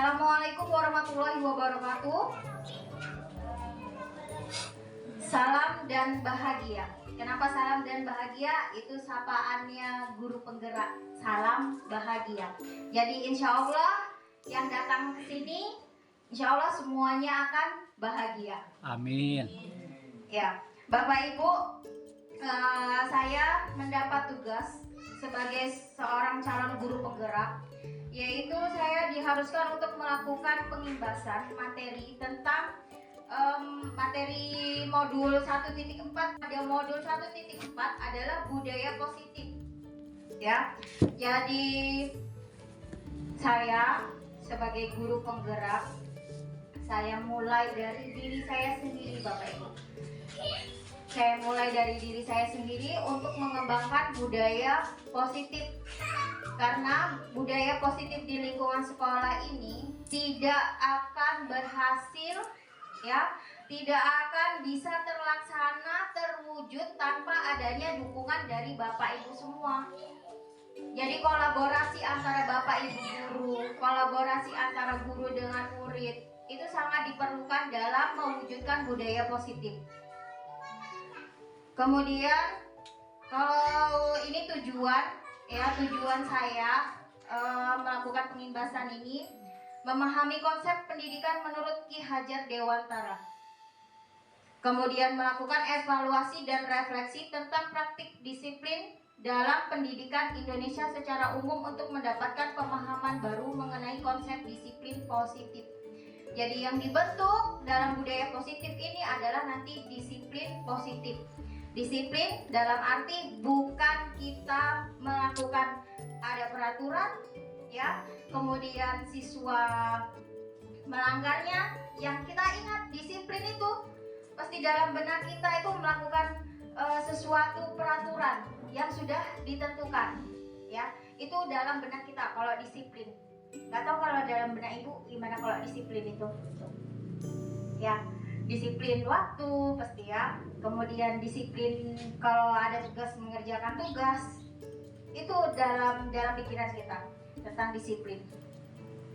Assalamualaikum warahmatullahi wabarakatuh. Salam dan bahagia. Kenapa salam dan bahagia? Itu sapaannya guru penggerak. Salam bahagia. Jadi insya Allah yang datang ke sini, insya Allah semuanya akan bahagia. Amin. Ya, Bapak Ibu, saya mendapat tugas sebagai seorang calon guru penggerak, yaitu saya diharuskan untuk melakukan pengimbasan materi tentang materi modul 1.4. Pada modul 1.4 adalah budaya positif. Ya. Jadi saya sebagai guru penggerak, saya mulai dari diri saya sendiri, Bapak Ibu. Saya mulai dari diri saya sendiri untuk mengembangkan budaya positif. Karena budaya positif di lingkungan sekolah ini tidak akan berhasil, ya, tidak akan bisa terlaksana, terwujud tanpa adanya dukungan dari Bapak Ibu semua. Jadi kolaborasi antara Bapak Ibu guru, kolaborasi antara guru dengan murid itu sangat diperlukan dalam mewujudkan budaya positif. Kemudian kalau ini tujuan saya melakukan pengimbasan ini, memahami konsep pendidikan menurut Ki Hajar Dewantara. Kemudian melakukan evaluasi dan refleksi tentang praktik disiplin dalam pendidikan Indonesia secara umum untuk mendapatkan pemahaman baru mengenai konsep disiplin positif. Jadi yang dibentuk dalam budaya positif ini adalah nanti disiplin positif. Disiplin dalam arti bukan kita melakukan ada peraturan, ya, kemudian siswa melanggarnya. Yang kita ingat, disiplin itu pasti dalam benak kita itu melakukan sesuatu peraturan yang sudah ditentukan, ya. Itu dalam benak kita kalau disiplin. Nggak tahu kalau dalam benak Ibu gimana kalau disiplin itu, ya. Disiplin waktu pasti, ya. Kemudian disiplin kalau ada tugas mengerjakan tugas. Itu dalam pikiran kita tentang disiplin.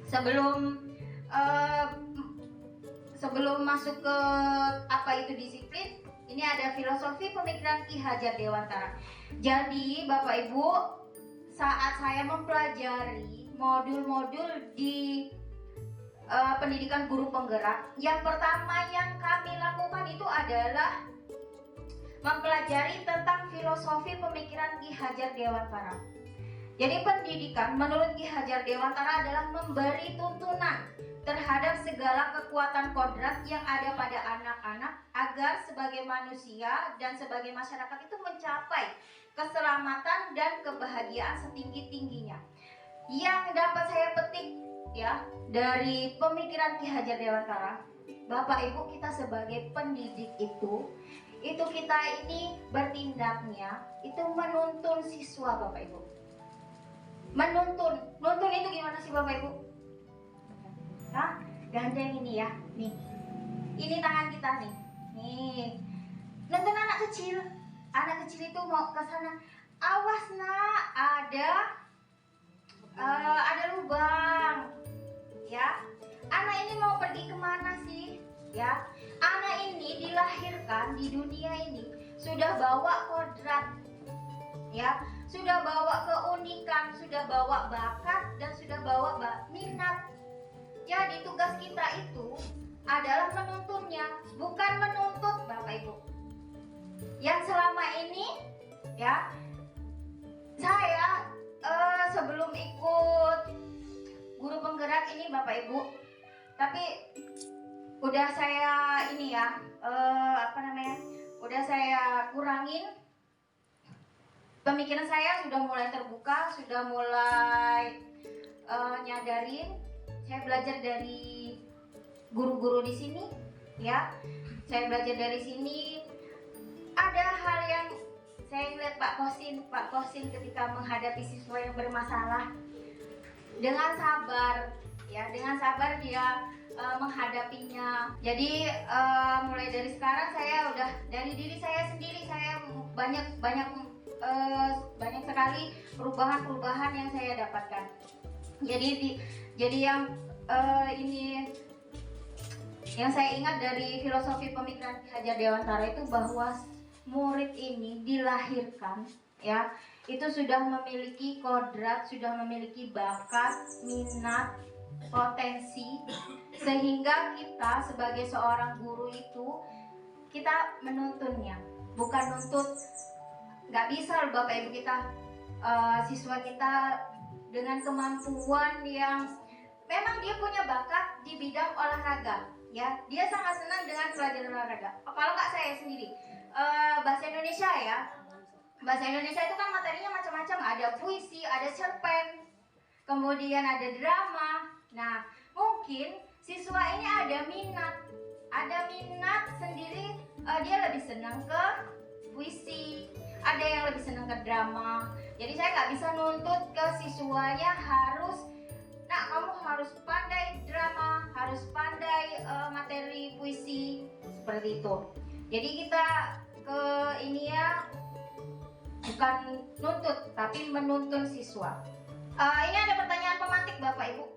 Sebelum masuk ke apa itu disiplin, ini ada filosofi pemikiran Ki Hajar Dewantara. Jadi Bapak Ibu, saat saya mempelajari modul-modul di pendidikan guru penggerak, yang pertama yang kami lakukan itu adalah mempelajari tentang filosofi pemikiran Ki Hajar Dewantara. Jadi pendidikan menurut Ki Hajar Dewantara adalah memberi tuntunan terhadap segala kekuatan kodrat yang ada pada anak-anak agar sebagai manusia dan sebagai masyarakat itu mencapai keselamatan dan kebahagiaan setinggi-tingginya. Yang dapat saya petik, ya, dari pemikiran Ki Hajar Dewantara, Bapak Ibu, kita sebagai pendidik itu kita ini bertindaknya itu menuntun siswa, Bapak Ibu. Nuntun itu gimana sih, Bapak Ibu? Nah, gandeng ini ya, nih. Ini tangan kita nih. Nih. Nuntun anak kecil. Anak kecil itu mau ke sana. Awas nak, ada lubang. Ya. Anak ini mau pergi kemana sih? Ya. Anak ini dilahirkan di dunia ini sudah bawa kodrat. Ya, sudah bawa keunikan, sudah bawa bakat, dan sudah bawa minat. Jadi tugas kita itu adalah menuntunnya, bukan menuntut, Bapak Ibu. Yang selama ini, ya, saya sebelum ikut guru penggerak ini, Bapak Ibu, tapi udah saya ini ya, udah saya kurangin. Pemikiran saya sudah mulai terbuka, sudah mulai nyadarin. Saya belajar dari guru-guru di sini, ya. Saya belajar dari sini. Ada hal yang saya lihat Pak Kosin ketika menghadapi siswa yang bermasalah, dengan sabar, ya, dengan sabar dia menghadapinya. Jadi mulai dari sekarang saya udah dari diri saya sendiri, saya banyak sekali perubahan yang saya dapatkan. Jadi yang ini yang saya ingat dari filosofi pemikiran Ki Hajar Dewantara itu bahwa murid ini dilahirkan ya itu sudah memiliki kodrat, sudah memiliki bakat, minat, potensi, sehingga kita sebagai seorang guru itu kita menuntunnya, bukan nuntut. Nggak bisa loh Bapak Ibu kita siswa kita dengan kemampuan yang memang dia punya bakat di bidang olahraga ya, dia sangat senang dengan pelajaran olahraga. Kalau nggak saya sendiri bahasa Indonesia ya, bahasa Indonesia itu kan materinya macam-macam, ada puisi, ada cerpen, kemudian ada drama. Nah mungkin siswa ini ada minat sendiri, dia lebih senang ke puisi, ada yang lebih senang ke drama. Jadi saya nggak bisa nuntut ke siswanya harus, nah kamu harus pandai drama, harus pandai materi puisi, seperti itu. Jadi kita ke ini ya bukan nuntut tapi menuntun siswa. Ini ada pertanyaan pemantik Bapak Ibu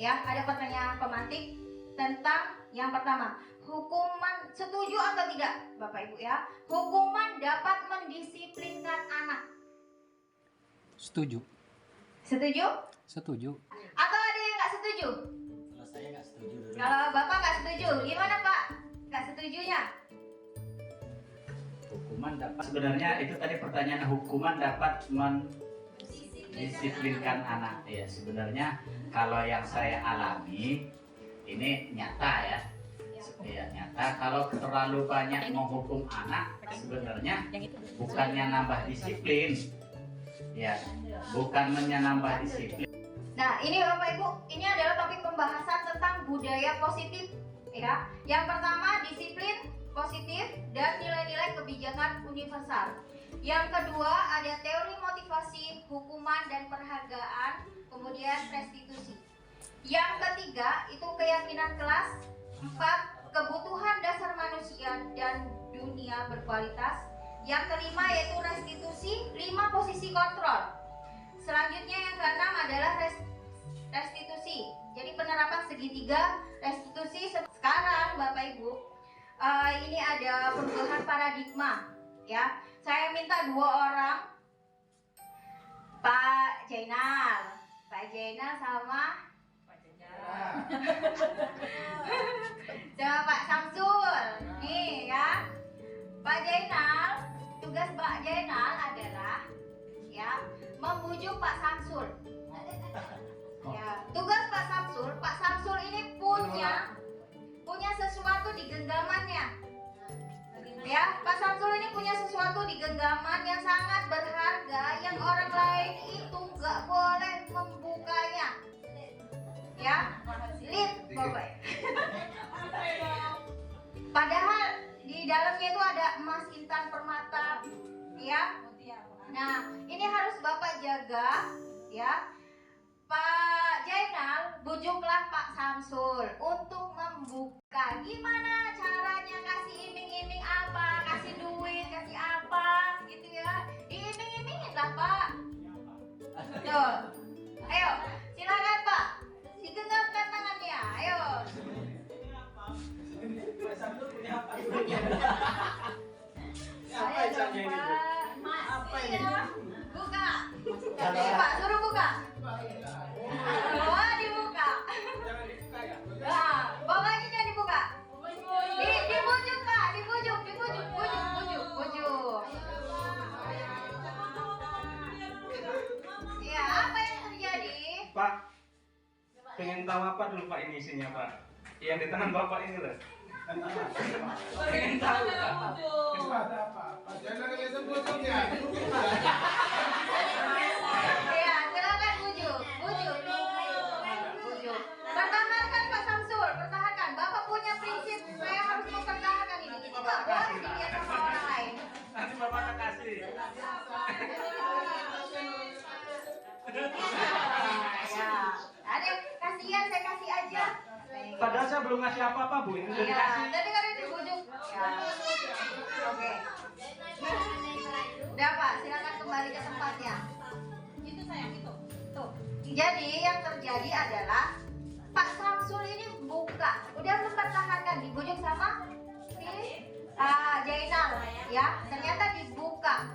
ya, ada pertanyaan pemantik tentang yang pertama, hukuman setuju atau tidak Bapak Ibu ya, hukuman dapat mendisiplinkan anak. Setuju. Setuju? Setuju. Atau ada yang nggak setuju? Kalau saya nggak setuju. Kalau Bapak nggak setuju, gimana Pak? Nggak setujunya? Hukuman dapat, sebenarnya itu tadi pertanyaan, hukuman dapat mendisiplinkan anak. Ya sebenarnya kalau yang saya alami ini nyata ya. Ya nyata, kalau terlalu banyak menghukum anak sebenarnya bukannya nambah disiplin. Ya, bukannya nambah disiplin. Nah, ini Bapak Ibu, ini adalah topik pembahasan tentang budaya positif ya. Yang pertama, disiplin positif dan nilai-nilai kebijakan universal. Yang kedua, ada teori motivasi, hukuman dan penghargaan, kemudian restitusi. Yang ketiga, itu keyakinan kelas. 4, kebutuhan dasar manusia dan dunia berkualitas. Yang kelima yaitu restitusi. 5, posisi kontrol. Selanjutnya yang keenam adalah restitusi. Jadi penerapan segitiga restitusi. Sekarang Bapak Ibu, ini ada perubahan paradigma ya. Saya minta 2 orang, Pak Jainal sama sama Pak Samsul. Nih ya, Pak Jainal, tugas Pak Jainal adalah ya membujuk Pak Samsul. Ya, tugas Pak Samsul ini punya sesuatu di genggamannya. Ya, Pak Samsul ini punya sesuatu di genggaman yang sangat berharga yang orang lain itu nggak boleh membukanya. Ya, lihat Bapak. Padahal di dalamnya itu ada emas, intan, permata, ya. Nah, ini harus Bapak jaga, ya. Pak Jainal, bujuklah Pak Samsul untuk membuka. Gimana caranya, kasih iming-iming apa, kasih duit, kasih apa, gitu ya. Diiming-imingin lah Pak. Tuh, ayo, silakan Pak. Digenggamkan tangannya, ayo. Saya dong Pak. Apa ini? Buka. Pak, suruh buka. Wah, dibuka. Nah, bawahnya jangan dibuka. Dibujuk Pak, dibujuk. Ya, apa yang terjadi? Pak, pengen tahu apa dulu Pak ini isinya Pak? Yang di tangan Bapak ini loh. Pengen tahu Pak. Ada apa? Pak Jainal itu bujuknya. Ya, silakan bujuk. Pertahankan Pak Samsul, pertahankan. Bapak punya prinsip, saya harus mempertahankan ini. Ini nggak boleh dilihat sama orang lain. Nanti Bapak akan kasih. Ya, ada kasihan saya kasih aja. Padahal saya belum ngasih apa-apa Bu, ini udah Ya, dikasih. tadi kan dibujuk. Ya. Oke. Udah Pak, silakan kembali ke tempatnya. Itu sayang itu. Tuh. Jadi yang terjadi adalah Pak Samsul ini buka, udah mempertahankan, dibujuk sama si Jainal ya, ternyata dibuka.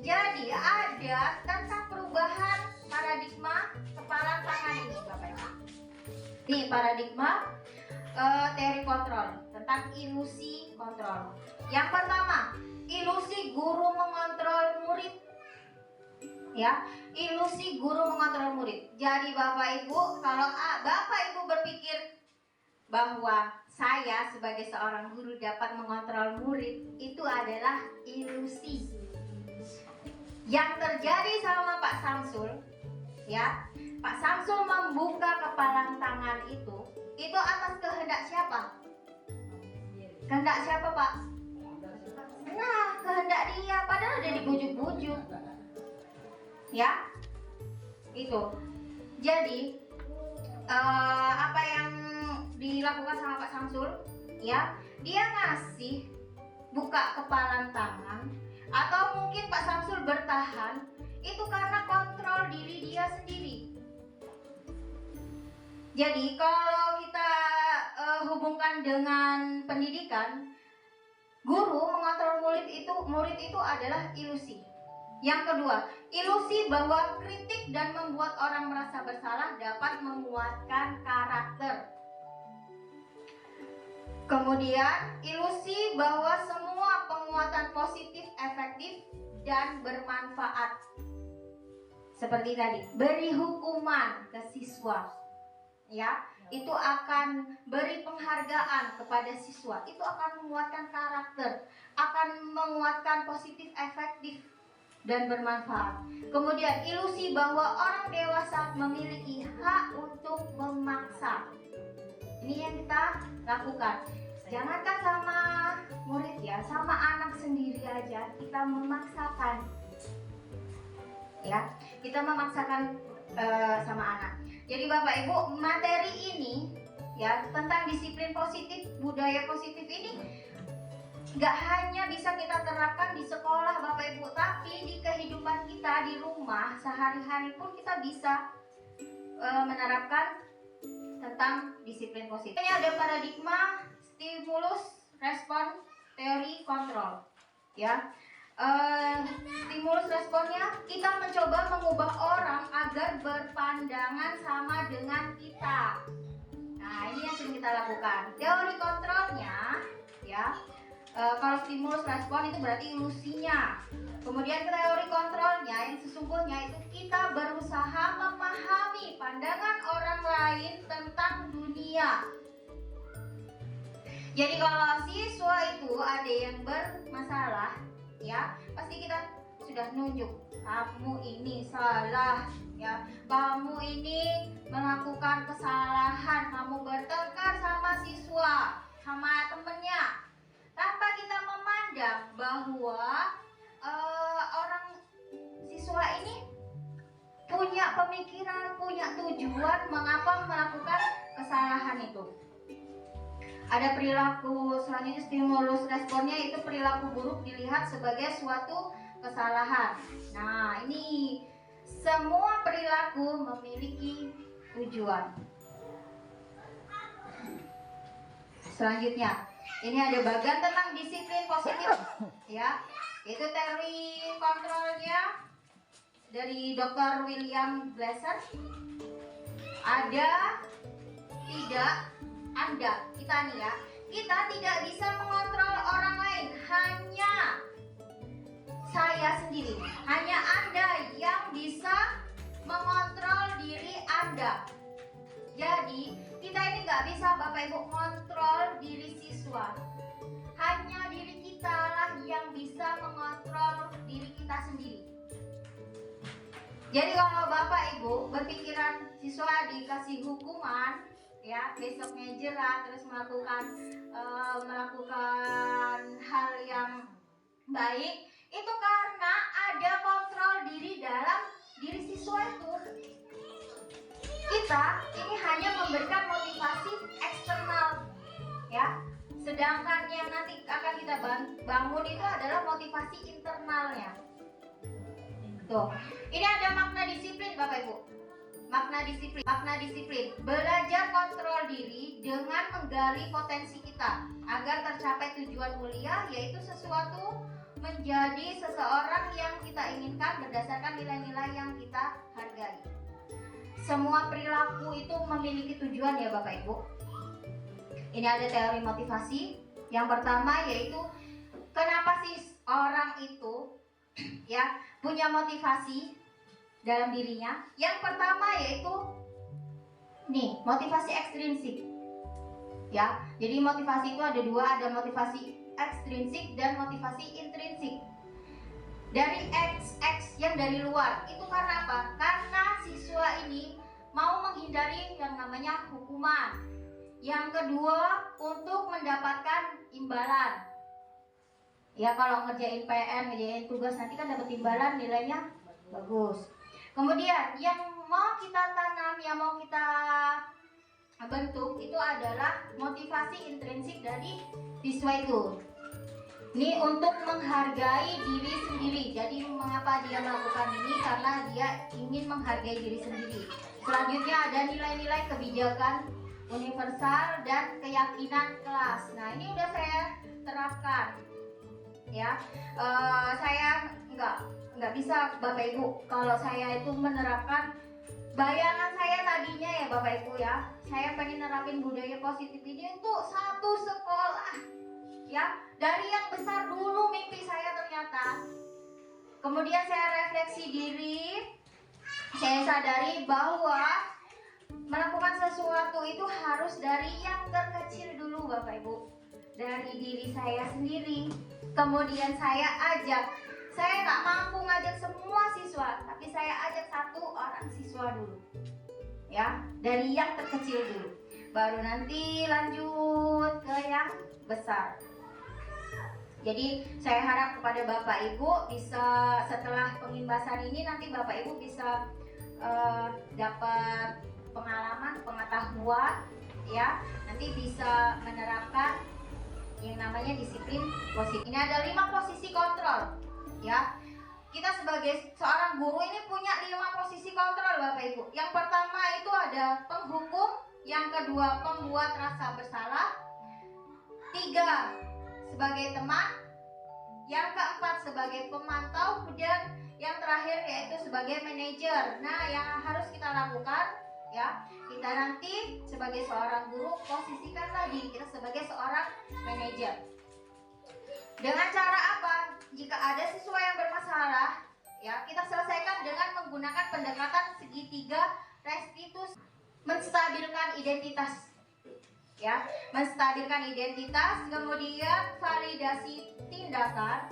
Jadi ada tentang perubahan paradigma kepala tangan ini Bapak Ibu. Nih paradigma teori kontrol tentang ilusi kontrol. Yang pertama, ilusi guru mengontrol murid. Ya, ilusi guru mengontrol murid. Jadi Bapak Ibu, kalau Bapak Ibu berpikir bahwa saya sebagai seorang guru dapat mengontrol murid, itu adalah ilusi. Yang terjadi sama Pak Samsul, ya, Pak Samsul membuka kepalan tangan itu atas kehendak siapa? Kehendak siapa Pak? Nah, kehendak dia, padahal udah dibujuk-bujuk. Ya, itu. Jadi apa yang dilakukan sama Pak Samsul, ya, dia ngasih buka kepalan tangan, atau mungkin Pak Samsul bertahan itu karena kontrol diri dia sendiri. Jadi kalau kita hubungkan dengan pendidikan, guru mengontrol murid itu adalah ilusi. Yang kedua, ilusi bahwa kritik dan membuat orang merasa bersalah dapat menguatkan karakter. Kemudian, ilusi bahwa semua penguatan positif efektif dan bermanfaat. Seperti tadi, beri hukuman ke siswa. Ya, itu akan beri penghargaan kepada siswa. Itu akan menguatkan karakter, akan menguatkan positif efektif dan bermanfaat. Kemudian ilusi bahwa orang dewasa memiliki hak untuk memaksa. Ini yang kita lakukan. Jangankan sama murid ya, sama anak sendiri aja kita memaksakan. Ya, kita memaksakan sama anak. Jadi Bapak Ibu, materi ini ya tentang disiplin positif, budaya positif ini nggak hanya bisa kita terapkan di sekolah Bapak Ibu, tapi di kehidupan kita di rumah sehari-hari pun kita bisa menerapkan tentang disiplin positif. Ini ada paradigma stimulus respon teori kontrol. Ya, stimulus responnya kita mencoba mengubah orang agar berpandangan sama dengan kita. Nah, ini yang sering kita lakukan. Teori kontrolnya, ya. Kalau stimulus respon itu berarti ilusinya. Kemudian teori kontrolnya yang sesungguhnya itu kita berusaha memahami pandangan orang lain tentang dunia. Jadi kalau siswa itu ada yang bermasalah, ya pasti kita sudah nunjuk, kamu ini salah, ya kamu ini melakukan kesalahan, kamu bertengkar sama siswa, sama temennya, tanpa kita memandang bahwa orang siswa ini punya pemikiran, punya tujuan mengapa melakukan kesalahan itu. Ada perilaku selanjutnya, stimulus responnya itu perilaku buruk dilihat sebagai suatu kesalahan. Nah, ini semua perilaku memiliki tujuan. Selanjutnya, ini ada bagian tentang disiplin positif, ya, itu teori kontrolnya dari Dr. William Glasser. Ada tidak Anda, kita nih ya, kita tidak bisa mengontrol orang lain, hanya saya sendiri, hanya Anda yang bisa mengontrol diri Anda. Jadi kita ini nggak bisa Bapak Ibu mengontrol diri siswa, hanya diri kita lah yang bisa mengontrol diri kita sendiri. Jadi kalau Bapak Ibu berpikiran siswa dikasih hukuman, ya besoknya jerat terus melakukan hal yang baik, itu karena ada kontrol diri dalam diri siswa itu. Kita ini hanya memberikan motivasi eksternal, ya, sedangkan yang nanti akan kita bangun itu adalah motivasi internalnya. Tuh, ini ada makna disiplin Bapak Ibu. Makna disiplin. Belajar kontrol diri dengan menggali potensi kita agar tercapai tujuan mulia, yaitu sesuatu menjadi seseorang yang kita inginkan berdasarkan nilai-nilai yang kita hargai. Semua perilaku itu memiliki tujuan ya Bapak Ibu. Ini ada teori motivasi. Yang pertama yaitu kenapa sih orang itu ya punya motivasi dalam dirinya. Yang pertama yaitu motivasi ekstrinsik. Ya, jadi motivasi itu ada dua, ada motivasi ekstrinsik dan motivasi intrinsik. Dari X yang dari luar itu karena apa? Karena siswa ini mau menghindari yang namanya hukuman. Yang kedua, untuk mendapatkan imbalan. Ya, kalau ngerjain PR, ngerjain tugas nanti kan dapat imbalan, nilainya bagus. Kemudian yang mau kita tanam, yang mau kita bentuk itu adalah motivasi intrinsik dari siswa itu. Ini untuk menghargai diri sendiri. Jadi mengapa dia melakukan ini? Karena dia ingin menghargai diri sendiri. Selanjutnya ada nilai-nilai kebijakan universal dan keyakinan kelas. Nah, ini udah saya terapkan. Ya, saya nggak bisa Bapak Ibu kalau saya itu menerapkan bayangan saya tadinya ya Bapak Ibu ya. Saya pengen nerapin budaya positif ini untuk satu sekolah. Ya, dari yang besar dulu mimpi saya ternyata. Kemudian saya refleksi diri, saya sadari bahwa melakukan sesuatu itu harus dari yang terkecil dulu Bapak Ibu. Dari diri saya sendiri. Kemudian saya nggak mampu ngajak semua siswa, tapi saya ajak satu orang siswa dulu. Ya, dari yang terkecil dulu. Baru nanti lanjut ke yang besar. Jadi saya harap kepada Bapak Ibu bisa setelah pengimbasan ini nanti Bapak Ibu bisa dapat pengalaman, pengetahuan ya. Nanti bisa menerapkan yang namanya disiplin positif. Ini ada 5 posisi kontrol ya. Kita sebagai seorang guru ini punya 5 posisi kontrol Bapak Ibu. Yang pertama itu ada penghukum, yang kedua pembuat rasa bersalah, 3 sebagai teman, yang keempat sebagai pemantau, dan yang terakhir yaitu sebagai manajer. Nah, yang harus kita lakukan ya, kita nanti sebagai seorang guru posisikan tadi kita sebagai seorang manajer. Dengan cara apa? Jika ada siswa yang bermasalah, ya kita selesaikan dengan menggunakan pendekatan segitiga restitusi, menstabilkan identitas. Ya, menstabilkan identitas, kemudian validasi tindakan,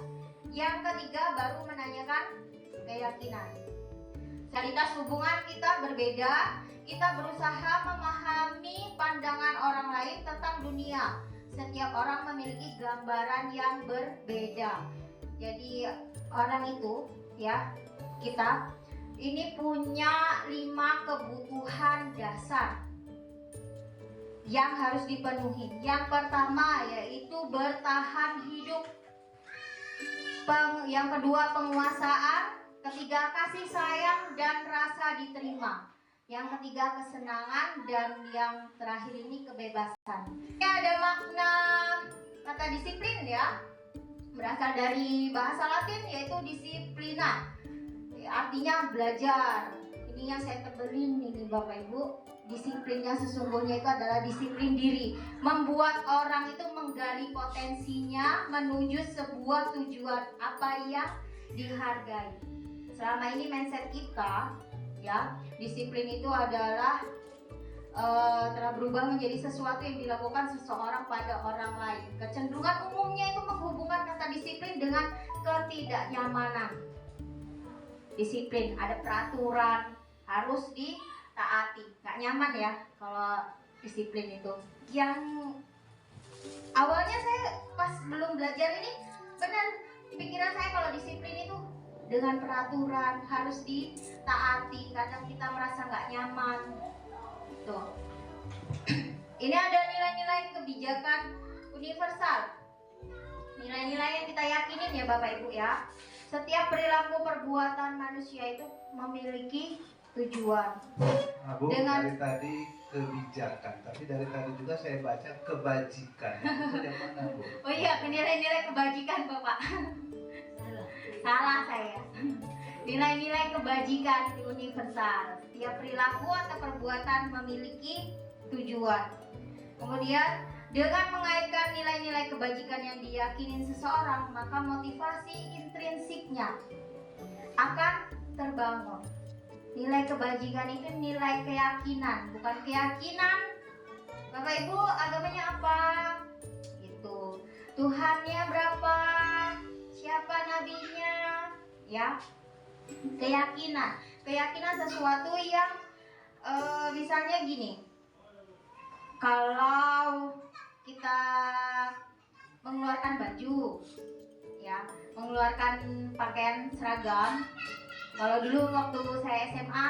yang ketiga baru menanyakan keyakinan. Kualitas hubungan kita berbeda, kita berusaha memahami pandangan orang lain tentang dunia. Setiap orang memiliki gambaran yang berbeda. Jadi orang itu ya, kita ini punya 5 kebutuhan dasar yang harus dipenuhi. Yang pertama yaitu bertahan hidup. Yang kedua penguasaan, ketiga kasih sayang dan rasa diterima. Yang ketiga kesenangan, dan yang terakhir ini kebebasan. Ini ada makna kata disiplin ya. Berasal dari bahasa Latin yaitu disiplina. Artinya belajar. Ini yang saya tebelin ini Bapak Ibu. Disiplin yang sesungguhnya itu adalah disiplin diri, membuat orang itu menggali potensinya menuju sebuah tujuan apa yang dihargai. Selama ini mindset kita ya, disiplin itu adalah telah berubah menjadi sesuatu yang dilakukan seseorang pada orang lain. Kecenderungan umumnya itu menghubungkan kata disiplin dengan ketidaknyamanan. Disiplin ada peraturan, harus ditaati. Nggak nyaman ya kalau disiplin itu. Yang awalnya saya pas belum belajar ini, benar pikiran saya kalau disiplin itu dengan peraturan, harus ditaati. Kadang kita merasa nggak nyaman. Tuh. Ini ada nilai-nilai kebijakan universal. Nilai-nilai yang kita yakinin ya Bapak Ibu ya. Setiap perilaku perbuatan manusia itu memiliki tujuan. Nah, Bu, Dengan- dari tadi kebijakan, tapi dari tadi juga saya baca kebajikan. Itu yang mana, Bu? Oh iya, nilai-nilai kebajikan Bapak. Salah saya. Nilai-nilai kebajikan universal. Setiap perilaku atau perbuatan memiliki tujuan. Kemudian dengan mengaitkan nilai-nilai kebajikan yang diyakini seseorang, maka motivasi intrinsiknya akan terbangun. Nilai kebajikan itu nilai keyakinan, bukan keyakinan. Bapak Ibu agamanya apa? Gitu. Tuhannya berapa? Siapa nabinya? Ya. Keyakinan sesuatu yang misalnya gini. Kalau kita mengeluarkan baju, ya, mengeluarkan pakaian seragam. Kalau dulu waktu saya SMA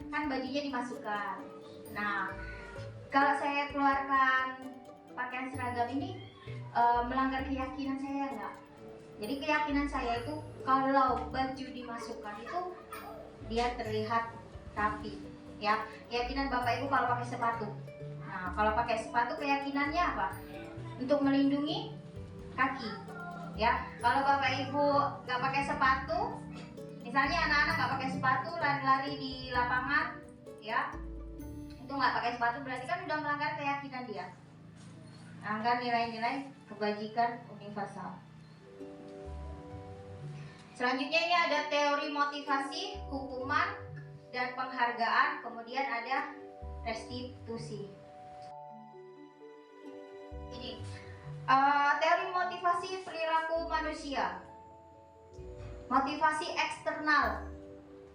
kan bajunya dimasukkan. Nah, kalau saya keluarkan pakaian seragam ini melanggar keyakinan saya enggak? Jadi keyakinan saya itu kalau baju dimasukkan itu dia terlihat rapi, ya. Keyakinan Bapak Ibu kalau pakai sepatu. Nah, kalau pakai sepatu keyakinannya apa? Untuk melindungi kaki, ya. Kalau Bapak Ibu nggak pakai sepatu, misalnya anak-anak nggak pakai sepatu lari-lari di lapangan, ya, itu nggak pakai sepatu berarti kan udah melanggar keyakinan dia. Melanggar nilai-nilai kebajikan universal. Selanjutnya ini ada teori motivasi, hukuman, dan penghargaan. Kemudian ada restitusi. Ini teori motivasi perilaku manusia. Motivasi eksternal,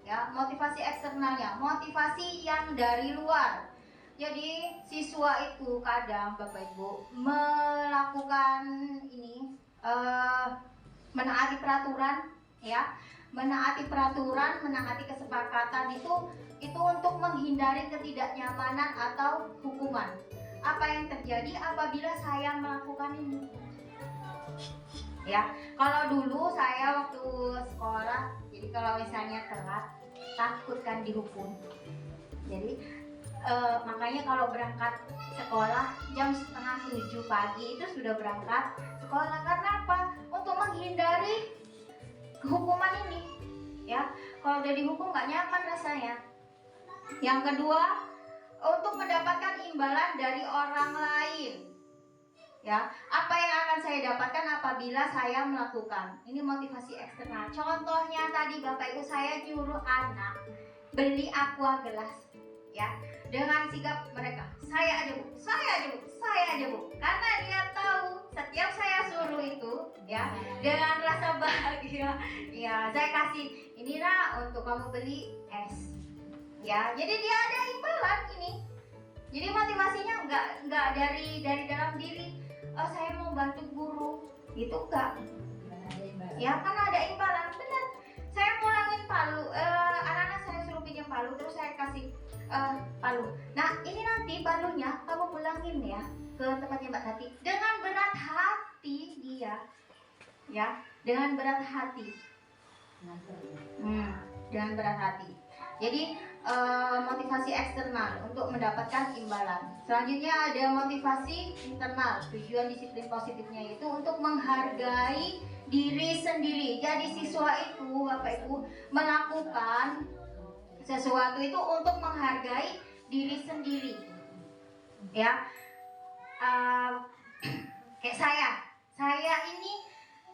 ya, motivasi eksternalnya, motivasi yang dari luar. Jadi siswa itu kadang Bapak Ibu melakukan ini menaati peraturan, ya, menaati peraturan, menaati kesepakatan itu untuk menghindari ketidaknyamanan atau hukuman. Apa yang terjadi apabila saya melakukan ini? Ya, kalau dulu saya waktu sekolah, jadi kalau misalnya telat, takut kan dihukum. Jadi makanya kalau berangkat sekolah jam 6:30 pagi itu sudah berangkat sekolah. Karena apa? Untuk menghindari hukuman ini, ya. Kalau udah dihukum nggak nyaman rasanya. Yang kedua, untuk mendapatkan imbalan dari orang lain, ya. Apa yang akan saya dapatkan apabila saya melakukan ini? Motivasi eksternal. Contohnya tadi Bapak Ibu, saya nyuruh anak beli aqua gelas, ya, dengan sikap mereka, saya aja Bu, saya aja Bu, saya aja Bu. Karena dia tahu setiap saya suruh itu, ya, dengan rasa bahagia, ya, saya kasih ini nak untuk kamu beli es, ya. Jadi dia ada imbalan ini. Jadi motivasinya nggak dari dalam diri. Oh, saya mau bantu guru, itu enggak. Ya, kan ada imbalan, benar. Saya pulangin palu, anak-anak saya suruh pinjam palu, terus saya kasih palu. Nah, ini nanti palunya kamu pulangin ya ke tempatnya Mbak Tati dengan berat hati dia, ya, dengan berat hati. Dengan berat hati. Jadi motivasi eksternal untuk mendapatkan imbalan. Selanjutnya ada motivasi internal. Tujuan disiplin positifnya itu untuk menghargai diri sendiri. Jadi siswa itu Bapak Ibu melakukan sesuatu itu untuk menghargai diri sendiri, ya. Kayak saya ini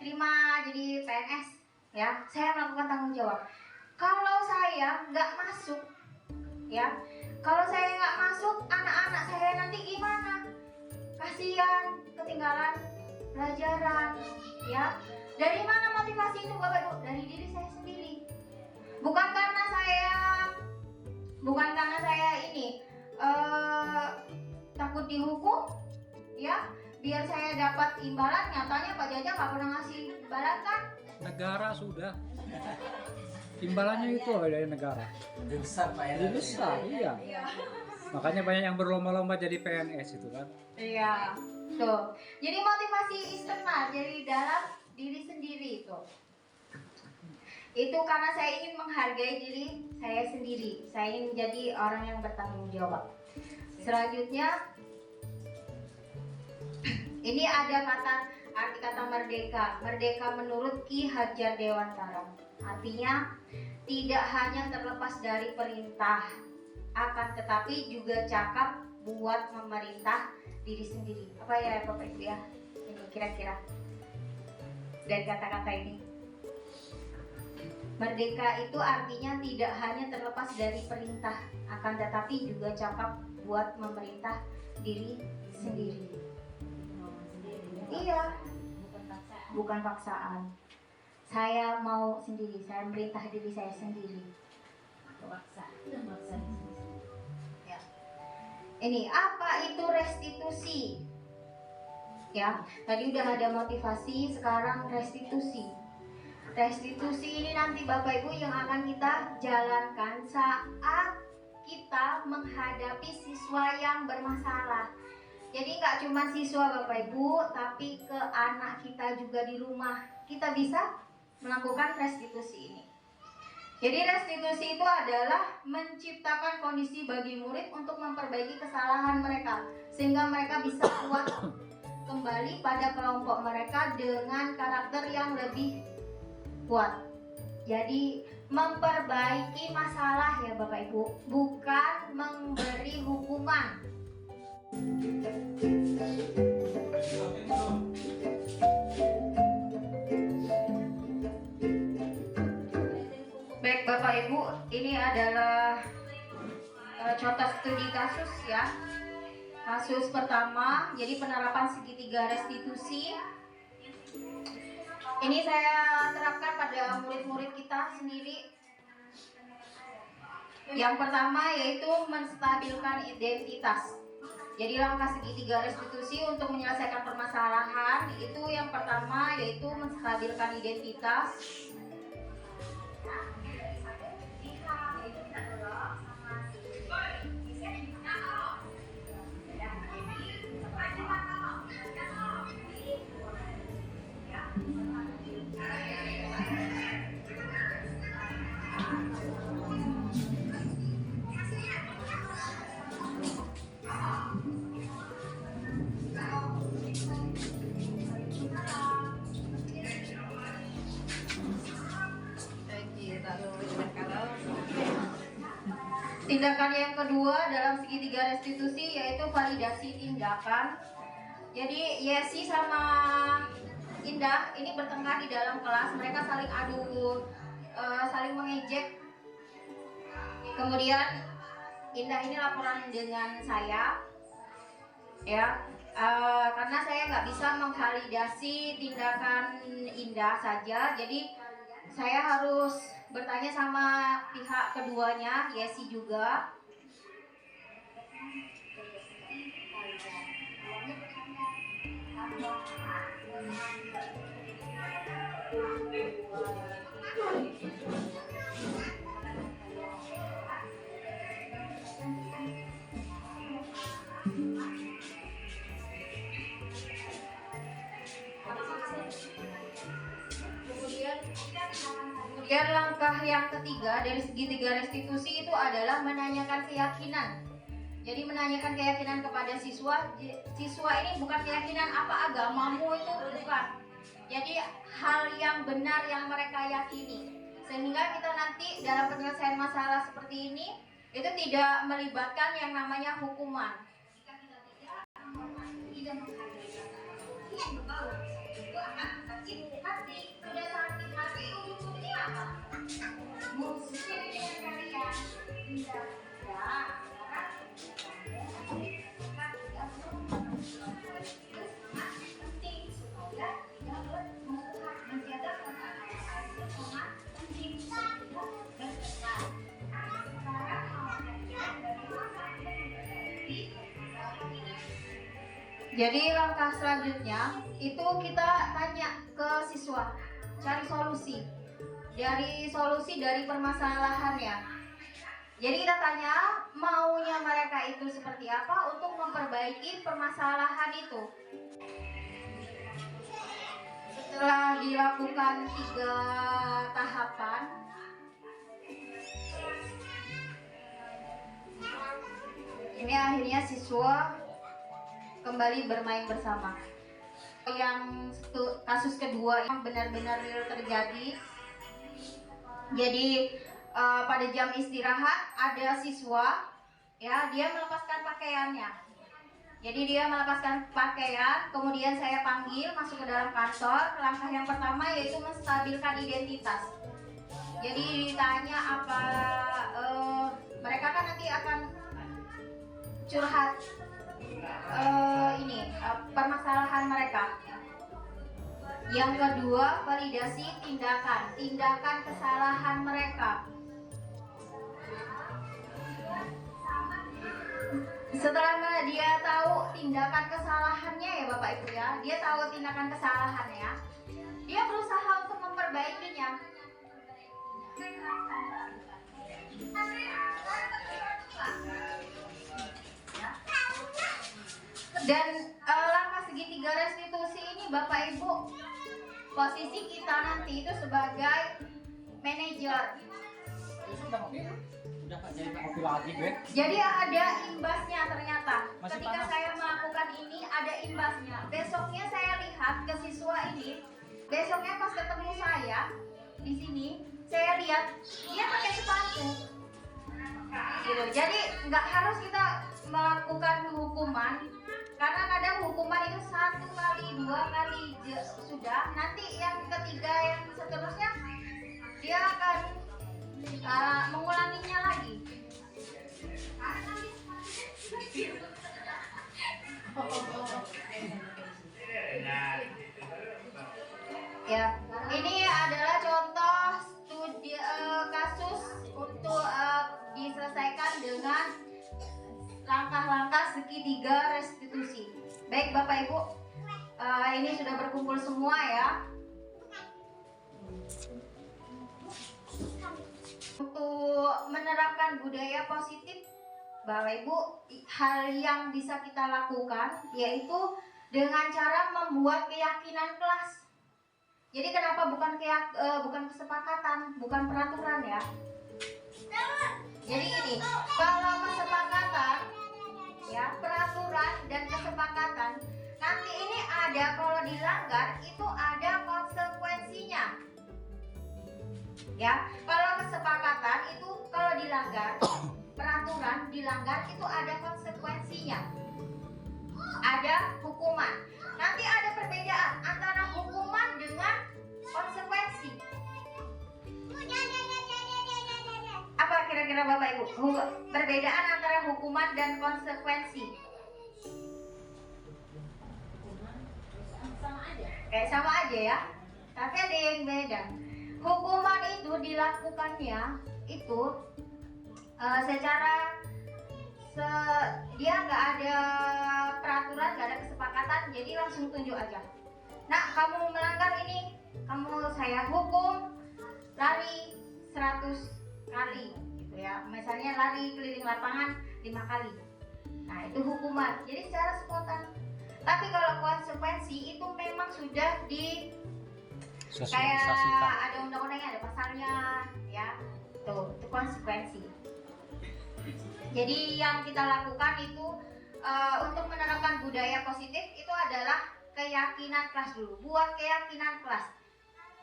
terima jadi PNS, ya. Saya melakukan tanggung jawab. Kalau saya nggak masuk, ya, kalau saya nggak masuk, anak-anak saya nanti gimana? Kasihan, ketinggalan pelajaran, ya. Dari mana motivasi itu Bapak Ibu? Dari diri saya sendiri. Bukan karena saya ini takut dihukum, ya, biar saya dapat imbalan. Nyatanya Pak Jaja nggak pernah ngasih imbalan kan? Negara sudah. Imbalannya itu dari negara. Lebih besar Pak ya. Lebih besar, iya. Makanya banyak yang berlomba-lomba jadi PNS itu kan. Iya, tuh. Jadi motivasi eksternal dari dalam diri sendiri itu. Itu karena saya ingin menghargai diri saya sendiri. Saya ingin menjadi orang yang bertanggung jawab. Selanjutnya, ini ada arti kata merdeka. Merdeka menurut Ki Hajar Dewantara. Artinya tidak hanya terlepas dari perintah, akan tetapi juga cakap buat memerintah diri sendiri. Apa ya Bapak Ibu ya? Ini kira-kira dari kata-kata ini. Merdeka itu artinya tidak hanya terlepas dari perintah, akan tetapi juga cakap buat memerintah diri sendiri. Iya, bukan paksaan. Saya mau sendiri, saya merintah diri saya sendiri. Ya. Ini apa itu restitusi? Ya, tadi udah ada motivasi, sekarang restitusi. Restitusi ini nanti Bapak Ibu yang akan kita jalankan saat kita menghadapi siswa yang bermasalah. Jadi nggak cuma siswa Bapak Ibu, tapi ke anak kita juga di rumah. Kita bisa melakukan restitusi ini. Jadi restitusi itu adalah menciptakan kondisi bagi murid untuk memperbaiki kesalahan mereka, sehingga mereka bisa kuat kembali pada kelompok mereka dengan karakter yang lebih kuat. Jadi memperbaiki masalah ya Bapak Ibu, bukan memberi hukuman. Baik Bapak Ibu, ini adalah contoh studi kasus ya. Kasus pertama, jadi penerapan segitiga restitusi. Ini saya terapkan pada murid-murid kita sendiri. Yang pertama yaitu menstabilkan identitas. Jadi langkah segitiga restitusi untuk menyelesaikan permasalahan itu yang pertama yaitu menstabilkan identitas. Tindakan yang kedua dalam segitiga restitusi yaitu validasi tindakan. Jadi Yesi sama Indah ini bertengkar di dalam kelas, mereka saling adu, saling mengejek. Kemudian Indah ini laporan dengan saya, ya, karena saya nggak bisa memvalidasi tindakan Indah saja, jadi saya harus bertanya sama pihak keduanya, Yesi juga. Kemudian langkah yang ketiga dari segitiga restitusi itu adalah menanyakan keyakinan. Jadi menanyakan keyakinan kepada siswa. Siswa ini bukan keyakinan apa agamamu itu, bukan. Jadi hal yang benar yang mereka yakini. Sehingga kita nanti dalam penyelesaian masalah seperti ini itu tidak melibatkan yang namanya hukuman. Jadi langkah selanjutnya itu kita tanya ke siswa, cari solusi dari permasalahannya. Jadi kita tanya maunya mereka itu seperti apa untuk memperbaiki permasalahan itu. Setelah dilakukan 3 tahapan. Ini akhirnya siswa kembali bermain bersama. Yang kasus kedua yang benar-benar real terjadi. Jadi pada jam istirahat ada siswa, ya, dia melepaskan pakaiannya. Jadi dia melepaskan pakaian, kemudian saya panggil masuk ke dalam kantor. Langkah yang pertama yaitu menstabilkan identitas. Jadi ditanya apa, mereka kan nanti akan curhat permasalahan mereka. Yang kedua, validasi tindakan kesalahan mereka. Setelah dia tahu tindakan kesalahannya, ya Bapak Ibu ya, dia tahu tindakan kesalahannya, dia berusaha untuk memperbaikinya. Dan langkah segitiga restitusi ini Bapak Ibu, posisi kita nanti itu sebagai manajer. Udah Kak, jadi kopi lagi gue. Jadi ada imbasnya ternyata. Masih Ketika panas. saya melakukan ini ada imbasnya. Besoknya saya lihat ke siswa ini, besoknya pas ketemu saya di sini, saya lihat dia pakai sepatu. Gitu. Jadi nggak harus kita melakukan hukuman, karena kadang hukuman itu 1 kali, 2 kali sudah. Nanti yang ketiga, yang seterusnya dia akan mengulanginya lagi. Ya, ini adalah contoh studi kasus untuk diselesaikan dengan langkah-langkah segitiga restitusi. Baik Bapak Ibu, ini sudah berkumpul semua ya. Untuk menerapkan budaya positif, Bapak Ibu, hal yang bisa kita lakukan yaitu dengan cara membuat keyakinan kelas. Jadi kenapa bukan kesepakatan, bukan peraturan ya? Jadi gini, kalau kesepakatan, ya, peraturan dan kesepakatan, nanti ini ada, kalau dilanggar itu ada konsekuensinya. Ya, kalau kesepakatan itu kalau dilanggar, peraturan dilanggar itu ada konsekuensinya. Ada hukuman. Nanti ada perbedaan antara hukuman dengan konsekuensi. Apa kira-kira Bapak Ibu? Perbedaan antara hukuman dan konsekuensi. Kayak sama aja ya. Tapi ada yang beda. Hukuman itu dilakukannya itu secara dia nggak ada peraturan, nggak ada kesepakatan, jadi langsung tunjuk aja. Nah, kamu melanggar ini, saya hukum lari 100 kali gitu ya. Misalnya lari keliling lapangan 5 kali. Nah, itu hukuman. Jadi secara spontan. Tapi kalau konsekuensi itu memang sudah di kayak ada undang-undangnya, ada pasalnya ya. Tuh, itu konsekuensi. Jadi yang kita lakukan itu untuk menerapkan budaya positif itu adalah keyakinan kelas dulu. Buat keyakinan kelas.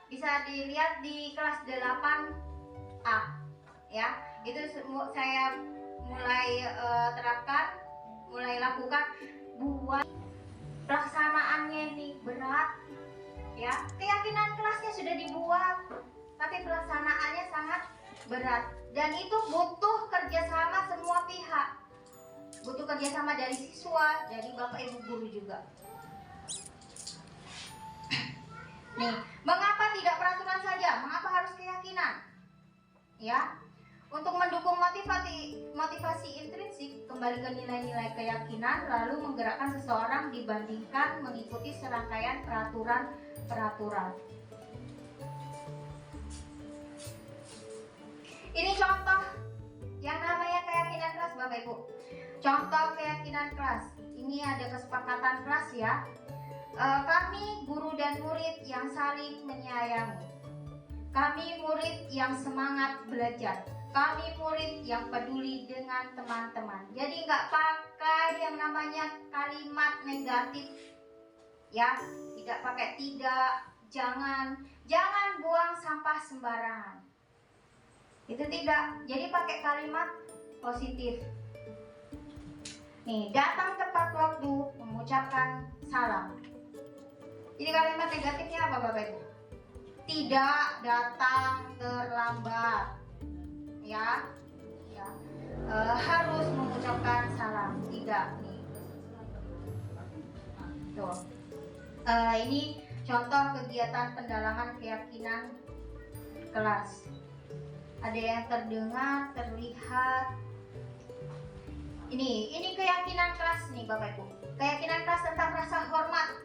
Bisa dilihat di kelas 8A. Ya, itu saya mulai terapkan, mulai lakukan. Buat pelaksanaannya ini berat, ya. Keyakinan kelasnya sudah dibuat, tapi pelaksanaannya sangat berat, dan itu butuh kerjasama semua pihak, butuh kerjasama dari siswa, dari Bapak Ibu guru juga. Nih, mengapa tidak peraturan saja? Mengapa harus keyakinan? Ya, untuk mendukung motivasi intrinsik, kembali ke nilai-nilai keyakinan, lalu menggerakkan seseorang dibandingkan mengikuti serangkaian peraturan. Ini contoh yang namanya keyakinan kelas Bapak Ibu. Contoh keyakinan kelas. Ini ada kesepakatan kelas ya. Kami guru dan murid yang saling menyayangi. Kami murid yang semangat belajar. Kami murid yang peduli dengan teman-teman. Jadi nggak pakai yang namanya kalimat negatif, ya. Tidak pakai tidak, jangan buang sampah sembarangan. Itu tidak. Jadi pakai kalimat positif. Nih, datang tepat waktu, mengucapkan salam. Jadi kalimat negatifnya apa Bapak Ibu? Tidak datang terlambat. Ya. Harus mengucapkan salam. Tidak nih. Tuh. Ini contoh kegiatan pendalaman keyakinan kelas. Ada yang terdengar, terlihat. Ini keyakinan kelas nih Bapak Ibu. Keyakinan kelas tentang rasa hormat.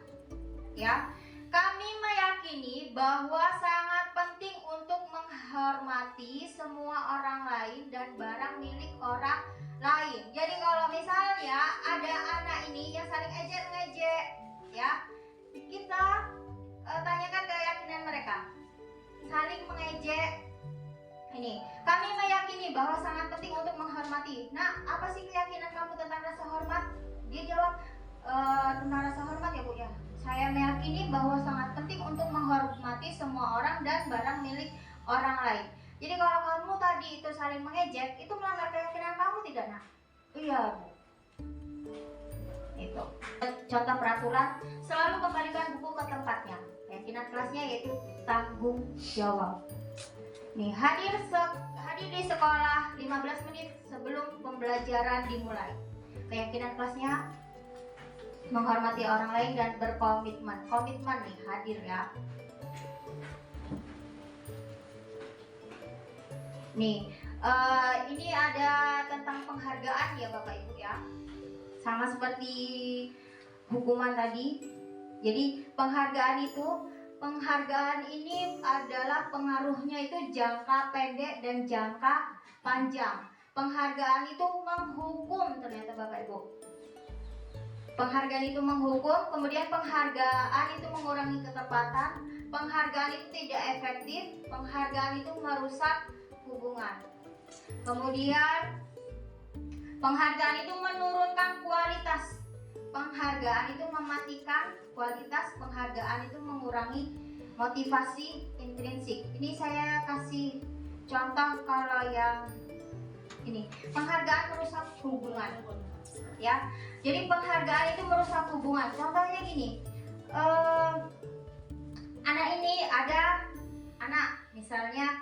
Ya. Kami meyakini bahwa sangat penting untuk menghormati semua orang lain dan barang milik orang lain. Jadi kalau misalnya ada anak ini yang saling ejek-ngejek, ya, kita tanyakan keyakinan mereka. Saling mengejek. Ini, kami meyakini bahwa sangat penting untuk menghormati. Nah, apa sih keyakinan kamu tentang rasa hormat? Dia jawab, tentang rasa hormat ya Bu ya. Saya meyakini bahwa sangat penting untuk menghormati semua orang dan barang milik orang lain. Jadi kalau kamu tadi itu saling mengejek, itu melanggar keyakinan kamu tidak, Nak? Iya, Bu. Itu. Contoh peraturan, selalu kembalikan buku ke tempatnya. Keyakinan kelasnya yaitu tanggung jawab. Nih, hadir di sekolah 15 menit sebelum pembelajaran dimulai. Keyakinan kelasnya menghormati orang lain dan berkomitmen. Komitmen nih, hadir ya. Nih, ini ada tentang penghargaan ya Bapak Ibu ya. Sama seperti hukuman tadi. Jadi penghargaan ini adalah pengaruhnya itu jangka pendek dan jangka panjang. Penghargaan itu menghukum ternyata Bapak Ibu. Penghargaan itu menghukum, kemudian penghargaan itu mengurangi ketepatan, penghargaan itu tidak efektif, penghargaan itu merusak hubungan. Kemudian penghargaan itu menurunkan kualitas, penghargaan itu mematikan kualitas, penghargaan itu mengurangi motivasi intrinsik. Ini saya kasih contoh kalau yang ini, penghargaan merusak hubungan. Ya, jadi penghargaan itu merusak hubungan. Contohnya gini, anak ini ada anak misalnya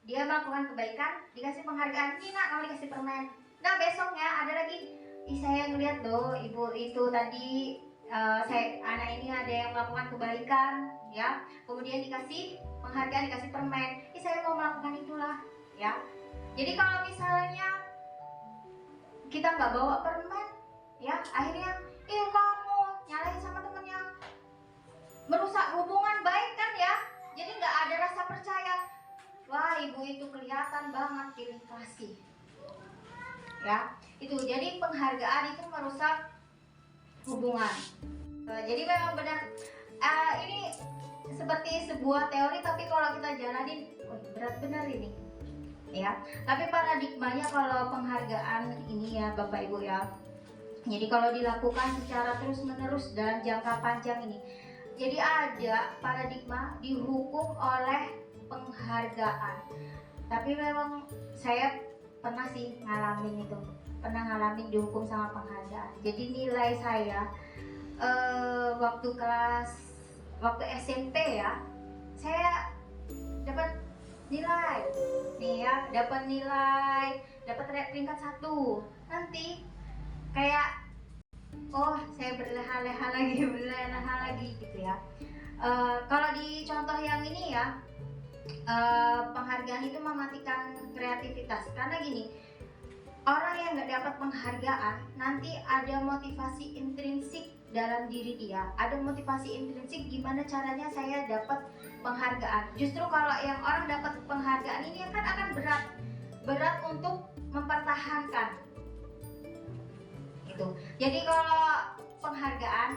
dia melakukan kebaikan, dikasih penghargaan, ini Nak kamu dikasih permen. Nah besoknya ada lagi, saya ngeliat loh ibu itu tadi anak ini ada yang melakukan kebaikan, ya, kemudian dikasih penghargaan, dikasih permen, saya mau melakukan itulah, ya. Jadi kalau misalnya kita nggak bawa permen, ya akhirnya kamu nyalahin sama temennya, merusak hubungan baik kan ya. Jadi nggak ada rasa percaya. Wah ibu itu kelihatan banget pilih kasih, ya itu. Jadi penghargaan itu merusak hubungan. Jadi memang benar, ini seperti sebuah teori, tapi kalau kita jalanin, berat benar ini. Ya, tapi paradigmanya kalau penghargaan ini ya Bapak Ibu ya. Jadi kalau dilakukan secara terus-menerus dalam jangka panjang ini, jadi ada paradigma dihukum oleh penghargaan. Tapi memang saya pernah sih ngalamin itu, pernah ngalamin dihukum sama penghargaan. Jadi nilai saya waktu SMP ya, saya dapat nilai nih ya, dapat peringkat 1. Nanti kayak saya berleha-leha lagi gitu ya. Kalau di contoh yang ini ya, penghargaan itu mematikan kreativitas. Karena gini, orang yang nggak dapat penghargaan nanti ada motivasi intrinsik dalam diri dia. Ada motivasi intrinsik gimana caranya saya dapat penghargaan. Justru kalau yang orang dapat penghargaan ini kan akan berat untuk mempertahankan itu. Jadi kalau penghargaan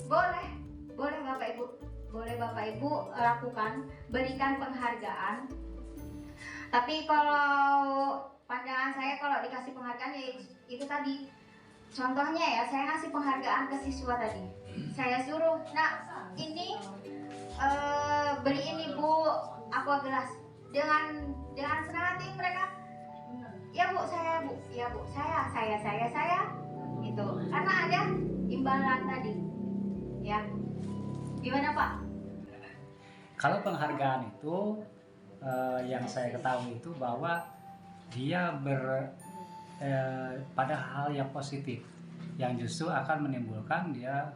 boleh boleh Bapak Ibu lakukan, berikan penghargaan. Tapi kalau pandangan saya kalau dikasih penghargaan ya itu tadi. Contohnya ya, saya ngasih penghargaan ke siswa tadi. Saya suruh, "Nak, ini beri ini Bu, aqua gelas." Dengan senang hati mereka, "Ya Bu, saya Bu, ya Bu, saya." Gitu. Karena ada imbalan tadi. Ya. Gimana Pak? Kalau penghargaan itu yang saya ketahui itu bahwa dia pada hal yang positif yang justru akan menimbulkan dia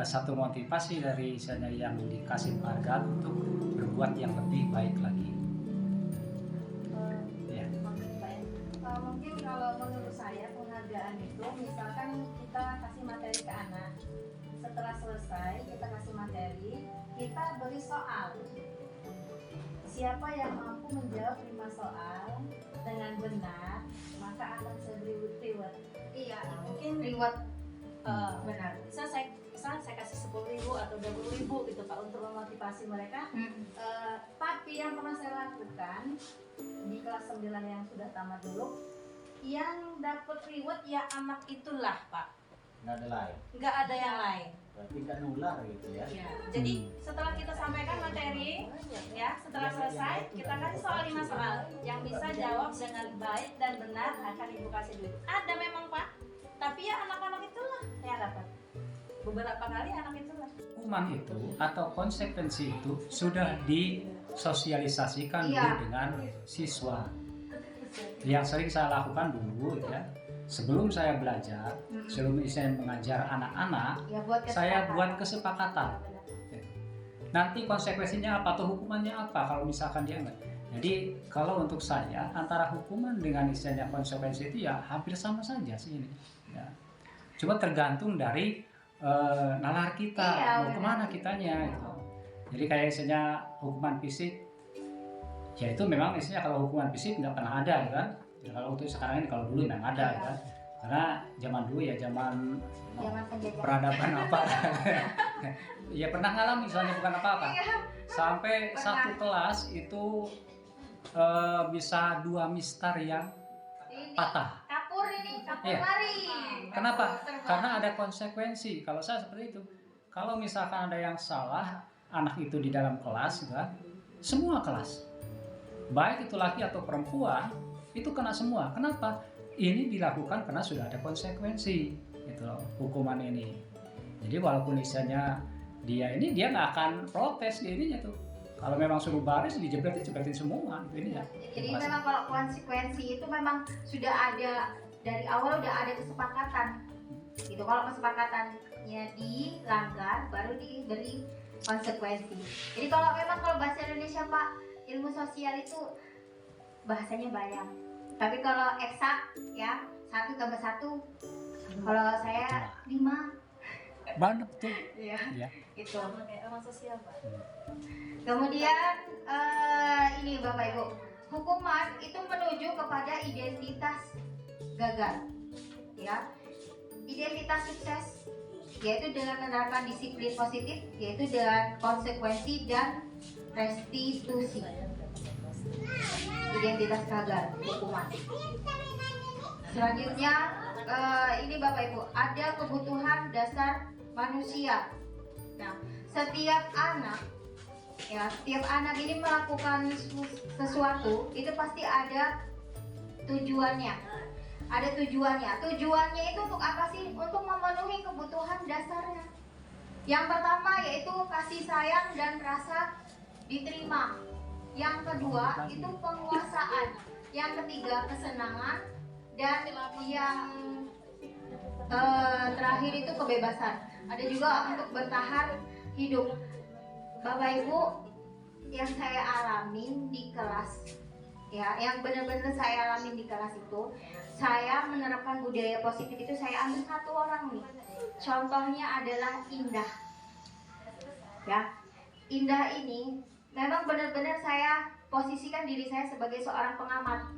satu motivasi dari misalnya yang dikasih penghargaan untuk berbuat yang lebih baik lagi. Ya. Mungkin kalau menurut saya penghargaan itu misalkan kita kasih materi ke anak, setelah selesai kita kasih materi, kita beri soal. Siapa yang mampu menjawab 5 soal dengan benar, maka akan saya beri reward. Iya, Mungkin reward benar. Misalnya saya kasih 10.000 atau 20.000 gitu Pak untuk memotivasi mereka. Tapi yang pernah saya lakukan di kelas 9 yang sudah tamat dulu, yang dapat reward ya anak itulah Pak, Nggak ada lain. nggak ada yang lain. Berarti nggak nular gitu ya. Ya, jadi setelah kita sampaikan materi, ya setelah selesai kita kasih soal 5 soal yang bisa jawab dengan baik dan benar akan ibu kasih duit. Ada memang Pak, tapi ya anak-anak itulah yang dapat. Beberapa kali anak itulah. Hukuman itu atau konsekuensi itu sudah disosialisasikan Iya. dulu dengan siswa. Yang sering saya lakukan dulu ya, sebelum saya belajar, sebelum saya mengajar anak-anak, Ya buat saya kesepakatan. buat kesepakatan. Nanti konsekuensinya apa atau hukumannya apa kalau misalkan dia enggak. Jadi kalau untuk saya antara hukuman dengan istilahnya konsekuensi itu ya hampir sama saja sih ini. Ya. Cuma tergantung dari nalar kita, Iya, mau benar. kemana kitanya gitu. Jadi kayak misalnya hukuman fisik, ya itu memang istilahnya kalau hukuman fisik nggak pernah ada ya kan. Ya, kalau untuk sekarang ini, kalau dulu memang ada ya kan. Karena zaman dulu ya zaman Jangan penjajahan. peradaban apa ya pernah ngalamin misalnya bukan apa-apa sampai Pernah. satu kelas itu bisa 2 mistar yang Ini patah. kapur Iya. lari. Kenapa? Kapur terbang. Karena ada konsekuensi. Kalau saya seperti itu, kalau misalkan ada yang salah anak itu di dalam kelas kan, semua kelas baik itu laki atau perempuan itu kena semua. Kenapa? Ini dilakukan karena sudah ada konsekuensi gitu loh, hukuman ini. Jadi walaupun misalnya dia nggak akan protes di ininya tuh. Kalau memang suruh baris dijebretin semua gitu ini ya. Jadi memang kalau konsekuensi itu memang sudah ada dari awal, udah ada kesepakatan. Gitu. Kalau kesepakatannya dilanggar baru diberi konsekuensi. Jadi kalau memang kalau bahasa Indonesia Pak, ilmu sosial itu bahasanya banyak. Tapi kalau eksak ya 1 tambah 1. Kalau saya 5. Banyak tuh. Ya. Ya. Itu. Kayak orang sosial Pak. Kemudian ini Bapak Ibu, hukuman itu menuju kepada identitas gagal, ya. Identitas sukses yaitu dengan menerapkan disiplin positif, yaitu dengan konsekuensi dan restitusi. Identitas gagal, hukuman. Selanjutnya ini Bapak Ibu, ada kebutuhan dasar manusia. Nah, setiap anak ini melakukan sesuatu itu pasti ada tujuannya. Tujuannya itu untuk apa sih? Untuk memenuhi kebutuhan dasarnya. Yang pertama yaitu kasih sayang dan rasa diterima. Yang kedua itu penguasaan. Yang ketiga kesenangan. Dan yang terakhir itu kebebasan. Ada juga untuk bertahan hidup. Bapak Ibu, yang saya alamin di kelas, ya, yang benar-benar saya alamin di kelas itu, saya menerapkan budaya positif itu saya ambil 1 orang nih. Contohnya adalah Indah. Ya, Indah ini memang benar-benar saya posisikan diri saya sebagai seorang pengamat.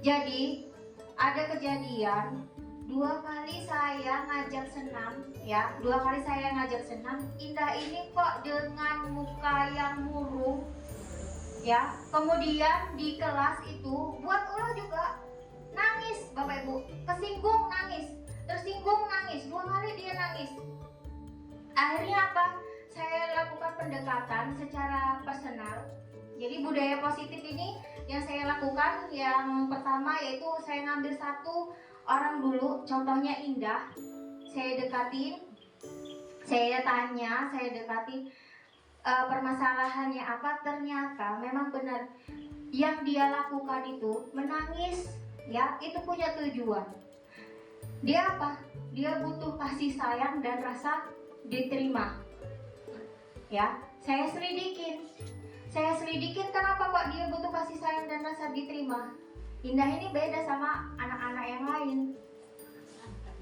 Jadi ada kejadian 2 kali saya ngajak senam, ya, 2 kali saya ngajak senam, Indah ini kok dengan muka yang murung, ya. Kemudian di kelas itu buat ulah juga nangis, Bapak Ibu, kesinggung nangis, tersinggung nangis, 2 kali dia nangis. Akhirnya apa? Saya lakukan pendekatan secara personal. Jadi budaya positif ini yang saya lakukan, yang pertama yaitu saya ngambil satu orang dulu, contohnya Indah. Saya dekatin, saya tanya, saya dekatin permasalahannya apa. Ternyata memang benar yang dia lakukan itu menangis, ya, itu punya tujuan. Dia apa? Dia butuh kasih sayang dan rasa diterima. Ya, saya selidikin kenapa kok dia butuh kasih sayang dan rasa diterima. Indah ini beda sama anak-anak yang lain,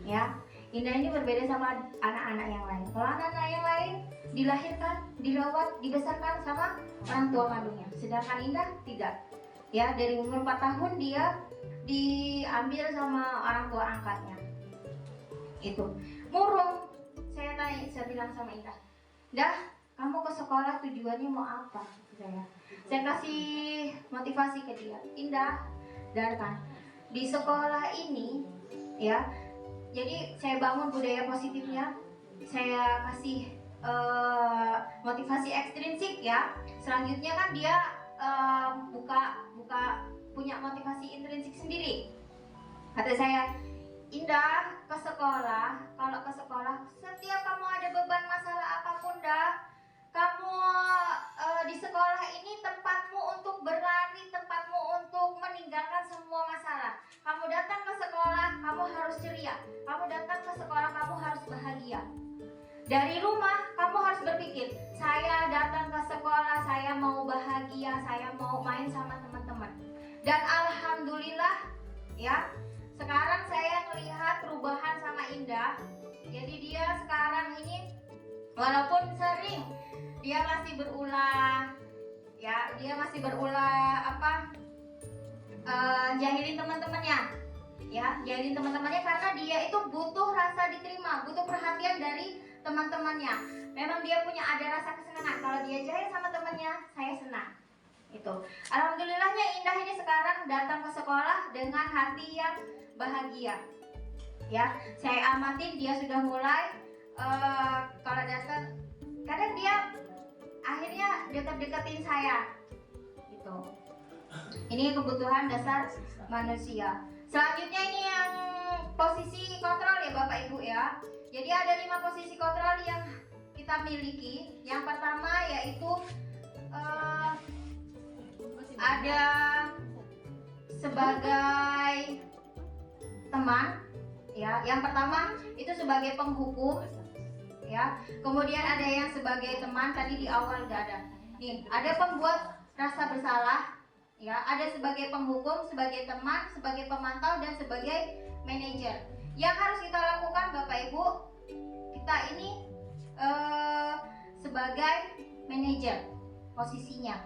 ya. Indah ini berbeda sama anak-anak yang lain. Kalau anak-anak yang lain dilahirkan, dirawat, dibesarkan sama orang tua kandungnya, sedangkan Indah tidak. Ya, dari umur 4 tahun dia diambil sama orang tua angkatnya. Itu murung. Saya bilang sama Indah, "Dah, kamu ke sekolah tujuannya mau apa?" Saya kasih motivasi ke dia. "Indah, dan di sekolah ini, ya, jadi saya bangun budaya positifnya, saya kasih motivasi ekstrinsik, ya. Selanjutnya kan dia buka punya motivasi intrinsik sendiri. Kata saya, "Indah, ke sekolah, kalau ke sekolah setiap kamu ada beban masalah apapun, dah, kamu di sekolah ini tempatmu untuk berlari, tempatmu untuk meninggalkan semua masalah. Kamu datang ke sekolah, kamu harus ceria. Kamu datang ke sekolah, kamu harus bahagia. Dari rumah, kamu harus berpikir, saya datang ke sekolah, saya mau bahagia, saya mau main sama teman-teman." Dan alhamdulillah, ya, sekarang saya melihat perubahan sama Indah. Jadi dia sekarang ini walaupun sering dia masih berulah, ya, dia masih berulah jahilin teman-temannya, ya, jahilin teman-temannya karena dia itu butuh rasa diterima, butuh perhatian dari teman-temannya. Memang dia punya ada rasa kesenangan kalau dia jahil sama temannya, saya senang. Itu. Alhamdulillahnya Indah ini sekarang datang ke sekolah dengan hati yang bahagia. Ya, saya amatin dia sudah mulai kalau datang, kadang dia akhirnya deket-deketin saya. Gitu. Ini kebutuhan dasar manusia. Selanjutnya ini yang posisi kontrol, ya Bapak Ibu, ya. Jadi ada 5 posisi kontrol yang kita miliki. Yang pertama yaitu ada sebagai teman, ya. Yang pertama itu sebagai penghukum, ya. Kemudian ada yang sebagai teman, tadi di awal udah ada. Nih, ada pembuat rasa bersalah, ya. Ada sebagai penghukum, sebagai teman, sebagai pemantau, dan sebagai manajer. Yang harus kita lakukan, Bapak Ibu, kita ini sebagai manajer posisinya.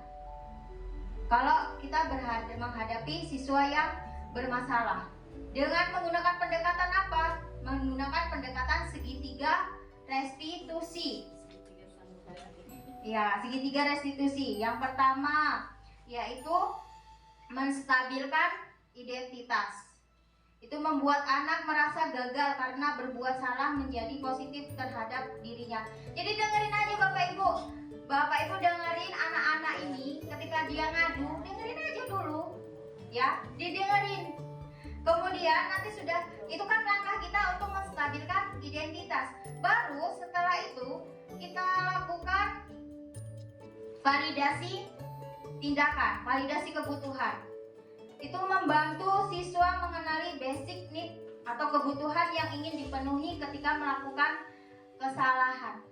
Kalau kita menghadapi siswa yang bermasalah dengan menggunakan pendekatan apa? Menggunakan pendekatan segitiga restitusi. Ya, segitiga restitusi. Yang pertama yaitu menstabilkan identitas. Itu membuat anak merasa gagal karena berbuat salah menjadi positif terhadap dirinya. Jadi dengerin aja Bapak Ibu. Bapak Ibu dengerin anak-anak ini ketika dia ngadu, dengerin aja dulu. Ya, didengerin. Kemudian nanti sudah, itu kan langkah kita untuk menstabilkan identitas. Baru setelah itu kita lakukan validasi tindakan, validasi kebutuhan. Itu membantu siswa mengenali basic need atau kebutuhan yang ingin dipenuhi ketika melakukan kesalahan.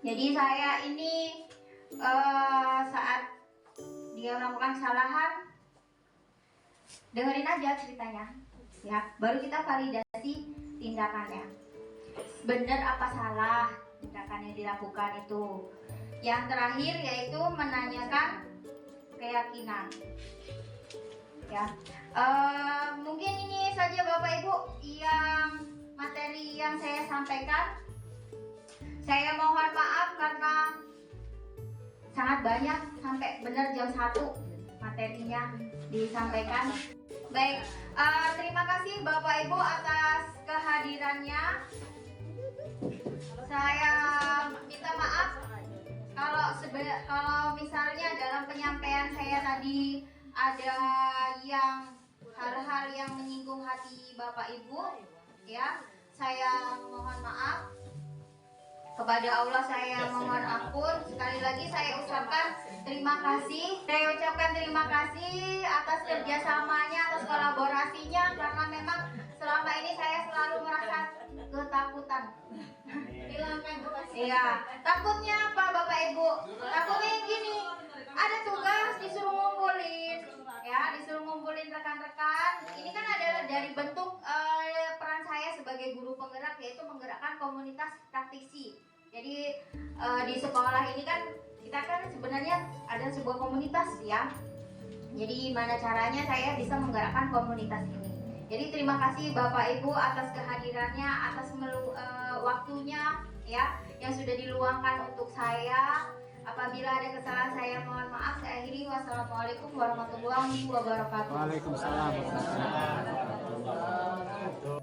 Jadi saya ini saat dia melakukan kesalahan, dengerin aja ceritanya, ya. Baru kita validasi tindakannya. Benar apa salah tindakan yang dilakukan itu. Yang terakhir yaitu menanyakan keyakinan. ya. Mungkin ini saja Bapak Ibu yang materi yang saya sampaikan. Saya mohon maaf karena sangat banyak, sampai benar jam 1 materinya disampaikan. Baik, terima kasih Bapak Ibu atas kehadirannya. Saya minta maaf kalau misalnya dalam penyampaian saya tadi ada yang hal-hal yang menyinggung hati Bapak Ibu, ya. Saya mohon maaf. Kepada Allah saya mohon ampun. Sekali lagi saya ucapkan terima kasih. Saya ucapkan terima kasih atas kerjasamanya, atas kolaborasinya, karena memang selama ini saya selalu merasa ketakutan. Iya, takutnya apa Bapak Ibu? Takutnya gini, ada tugas disuruh ngumpulin, ya, disuruh ngumpulin rekan-rekan. Ini kan adalah dari bentuk peran saya sebagai guru penggerak, yaitu menggerakkan komunitas praktisi. Jadi di sekolah ini kan kita kan sebenarnya ada sebuah komunitas, ya. Jadi gimana caranya saya bisa menggerakkan komunitas ini. Jadi terima kasih Bapak Ibu atas kehadirannya, atas waktunya, ya, yang sudah diluangkan untuk saya. Apabila ada kesalahan saya mohon maaf. Saya akhiri. Wassalamualaikum warahmatullahi wabarakatuh. Waalaikumsalam warahmatullahi wabarakatuh.